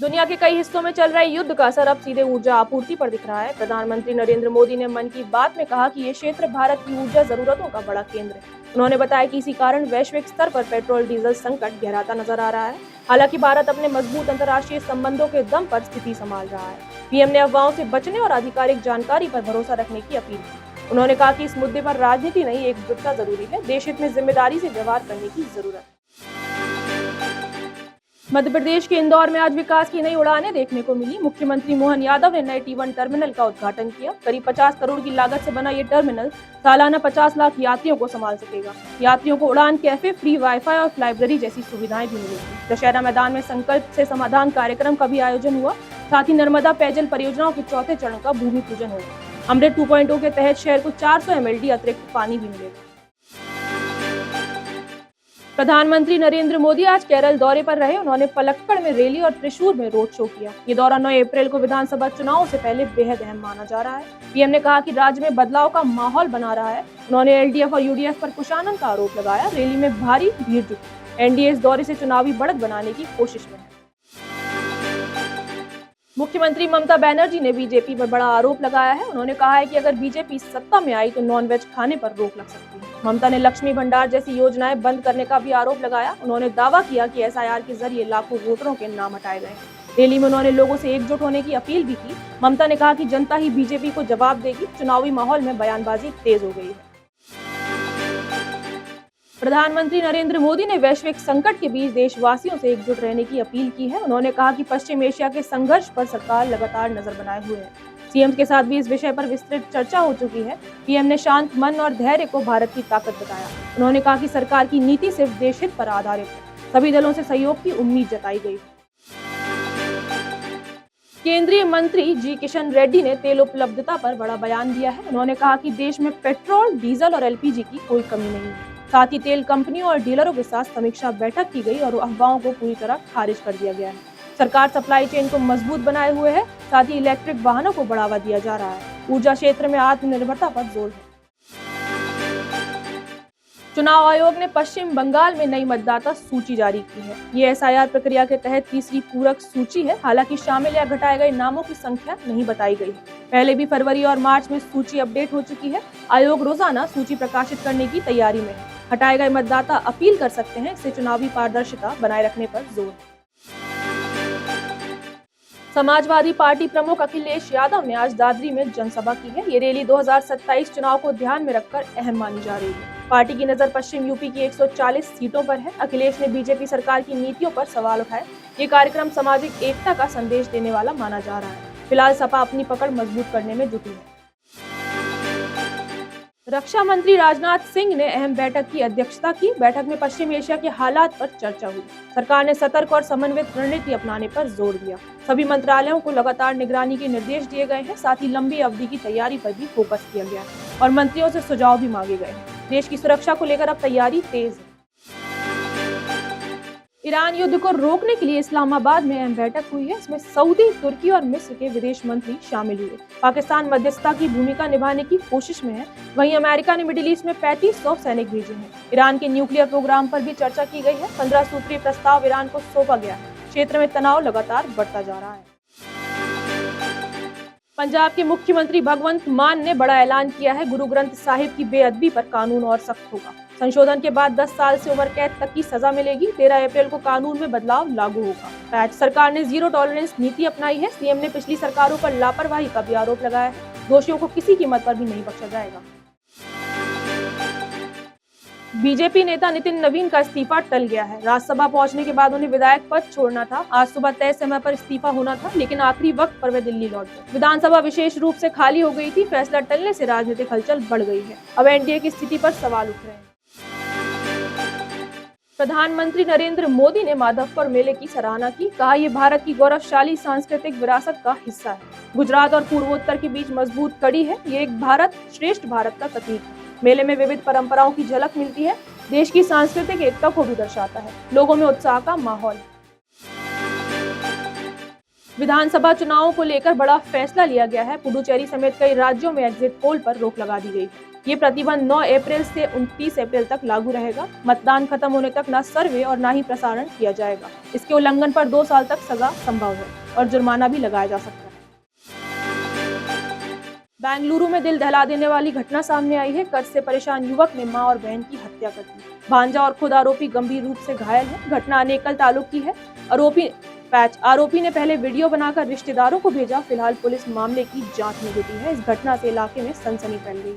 दुनिया के कई हिस्सों में चल रहे युद्ध का असर अब सीधे ऊर्जा आपूर्ति पर दिख रहा है। प्रधानमंत्री नरेंद्र मोदी ने मन की बात में कहा कि ये क्षेत्र भारत की ऊर्जा जरूरतों का बड़ा केंद्र है। उन्होंने बताया कि इसी कारण वैश्विक स्तर पर पेट्रोल डीजल संकट गहराता नजर आ रहा है। हालांकि भारत अपने मजबूत अंतर्राष्ट्रीय संबंधों के दम पर स्थिति संभाल रहा है। पीएम ने अफवाहों से बचने और आधिकारिक जानकारी पर भरोसा रखने की अपील की। उन्होंने कहा कि इस मुद्दे पर राजनीति नहीं, एकजुटता जरूरी है। देश हित में जिम्मेदारी से व्यवहार करने की जरूरत है। मध्य प्रदेश के इंदौर में आज विकास की नई उड़ानें देखने को मिली। मुख्यमंत्री मोहन यादव ने नए T1 टर्मिनल का उद्घाटन किया। करीब 50 करोड़ की लागत से बना ये टर्मिनल सालाना 50 लाख यात्रियों को संभाल सकेगा। यात्रियों को उड़ान कैफे, फ्री वाईफाई और लाइब्रेरी जैसी सुविधाएं भी मिलेंगी। दशहरा मैदान में संकल्प से समाधान कार्यक्रम का भी आयोजन हुआ। साथ ही नर्मदा पेयजल परियोजनाओं के चौथे चरण का भूमि पूजन होगा। अमृत 2.0 के तहत शहर को 400 mld अतिरिक्त पानी भी मिलेगा। प्रधानमंत्री नरेंद्र मोदी आज केरल दौरे पर रहे। उन्होंने पलक्कड़ में रैली और त्रिशूर में रोड शो किया। ये दौरा 9 अप्रैल को विधानसभा चुनाव से पहले बेहद अहम माना जा रहा है। पीएम ने कहा कि राज्य में बदलाव का माहौल बना रहा है। उन्होंने एलडीएफ और यूडीएफ पर कुशासन का आरोप लगाया। रैली में भारी भीड़ जुटी। एनडीए इस दौरे से चुनावी बढ़त बनाने की कोशिश में है। मुख्यमंत्री ममता बनर्जी ने बीजेपी पर बड़ा आरोप लगाया है। उन्होंने कहा है कि अगर बीजेपी सत्ता में आई तो नॉनवेज खाने पर रोक लग सकती है। ममता ने लक्ष्मी भंडार जैसी योजनाएं बंद करने का भी आरोप लगाया। उन्होंने दावा किया कि एसआईआर के जरिए लाखों वोटरों के नाम हटाए गए। रैली में उन्होंने लोगों से एकजुट होने की अपील भी की। ममता ने कहा कि जनता ही बीजेपी को जवाब देगी। चुनावी माहौल में बयानबाजी तेज हो गई है। प्रधानमंत्री नरेंद्र मोदी ने वैश्विक संकट के बीच देशवासियों से एकजुट रहने की अपील की है। उन्होंने कहा कि पश्चिम एशिया के संघर्ष पर सरकार लगातार नजर बनाए हुए है। सीएम के साथ भी इस विषय पर विस्तृत चर्चा हो चुकी है। पीएम ने शांत मन और धैर्य को भारत की ताकत बताया। उन्होंने कहा कि सरकार की नीति सिर्फ देश हित पर आधारित है। सभी दलों से सहयोग की उम्मीद जताई गई है। केंद्रीय मंत्री जी किशन रेड्डी ने तेल उपलब्धता पर बड़ा बयान दिया है। उन्होंने कहा कि देश में पेट्रोल, डीजल और एलपीजी की कोई कमी नहीं है। साथ ही तेल कंपनियों और डीलरों के साथ समीक्षा बैठक की गई और अफवाहों को पूरी तरह खारिज कर दिया गया है। सरकार सप्लाई चेन को मजबूत बनाए हुए है। साथ ही इलेक्ट्रिक वाहनों को बढ़ावा दिया जा रहा है। ऊर्जा क्षेत्र में आत्मनिर्भरता पर जोर है। चुनाव आयोग ने पश्चिम बंगाल में नई मतदाता सूची जारी की है। ये एसआईआर प्रक्रिया के तहत तीसरी पूरक सूची है। हालांकि शामिल या घटाए गए नामों की संख्या नहीं बताई गई। पहले भी फरवरी और मार्च में सूची अपडेट हो चुकी है। आयोग रोजाना सूची प्रकाशित करने की तैयारी में है। हटाए गए मतदाता अपील कर सकते हैं। इससे चुनावी पारदर्शिता बनाए रखने पर जोर है। समाजवादी पार्टी प्रमुख अखिलेश यादव ने आज दादरी में जनसभा की है। ये रैली 2027 चुनाव को ध्यान में रखकर अहम मानी जा रही है। पार्टी की नजर पश्चिम यूपी की 140 सीटों पर है। अखिलेश ने बीजेपी सरकार की नीतियों पर सवाल उठाए। ये कार्यक्रम सामाजिक एकता का संदेश देने वाला माना जा रहा है। फिलहाल सपा अपनी पकड़ मजबूत करने में जुटी है। रक्षा मंत्री राजनाथ सिंह ने अहम बैठक की अध्यक्षता की। बैठक में पश्चिम एशिया के हालात पर चर्चा हुई। सरकार ने सतर्क और समन्वित रणनीति अपनाने पर जोर दिया। सभी मंत्रालयों को लगातार निगरानी के निर्देश दिए गए हैं। साथ ही लंबी अवधि की तैयारी पर भी फोकस किया गया है और मंत्रियों से सुझाव भी मांगे गए हैं। देश की सुरक्षा को लेकर अब तैयारी तेज है। ईरान युद्ध को रोकने के लिए इस्लामाबाद में अहम बैठक हुई है। इसमें सऊदी, तुर्की और मिस्र के विदेश मंत्री शामिल हुए। पाकिस्तान मध्यस्थता की भूमिका निभाने की कोशिश में है। वहीं अमेरिका ने मिडिल ईस्ट में 3500 सैनिक भेजे हैं। ईरान के न्यूक्लियर प्रोग्राम पर भी चर्चा की गई है। 15 सूत्रीय प्रस्ताव ईरान को सौंपा गया है। क्षेत्र में तनाव लगातार बढ़ता जा रहा है। पंजाब के मुख्यमंत्री भगवंत मान ने बड़ा ऐलान किया है। गुरु ग्रंथ साहिब की बेअदबी पर कानून और सख्त होगा। संशोधन के बाद 10 साल से उम्र कैद तक की सजा मिलेगी। 13 अप्रैल को कानून में बदलाव लागू होगा। राज्य सरकार ने जीरो टॉलरेंस नीति अपनाई है। सीएम ने पिछली सरकारों पर लापरवाही का भी आरोप लगाया है। दोषियों को किसी कीमत पर भी नहीं बख्शा जाएगा। बीजेपी नेता नितिन नवीन का इस्तीफा टल गया है। राज्यसभा पहुंचने के बाद उन्हें विधायक पद छोड़ना था। आज सुबह तय समय पर इस्तीफा होना था, लेकिन आखिरी वक्त पर वे दिल्ली लौट गए। विधानसभा विशेष रूप से खाली हो गई थी। फैसला टलने से राजनीतिक हलचल बढ़ गई है। अब एनडीए की स्थिति पर सवाल उठ रहे हैं। प्रधानमंत्री नरेंद्र मोदी ने माधवपुर मेले की सराहना की। कहा, यह भारत की गौरवशाली सांस्कृतिक विरासत का हिस्सा है। गुजरात और पूर्वोत्तर के बीच मजबूत कड़ी है। ये एक भारत श्रेष्ठ भारत का प्रतीक है। मेले में विविध परंपराओं की झलक मिलती है। देश की सांस्कृतिक एकता को भी दर्शाता है। लोगों में उत्साह का माहौल। विधानसभा चुनावों को लेकर बड़ा फैसला लिया गया है। पुडुचेरी समेत कई राज्यों में एग्जिट पोल पर रोक लगा दी गई है। ये प्रतिबंध 9 अप्रैल से 29 अप्रैल तक लागू रहेगा। मतदान खत्म होने तक न सर्वे और न ही प्रसारण किया जाएगा। इसके उल्लंघन पर 2 साल तक सजा संभव है और जुर्माना भी लगाया जा सकता है। बेंगलुरु में दिल दहला देने वाली घटना सामने आई है। कर्ज से परेशान युवक ने मां और बहन की हत्या कर दी। भांजा और खुद आरोपी गंभीर रूप से घायल है। घटना अनेकल तालुक की है। आरोपी ने पहले वीडियो बनाकर रिश्तेदारों को भेजा। फिलहाल पुलिस मामले की जांच में जुटी है। इस घटना से इलाके में सनसनी फैल गई।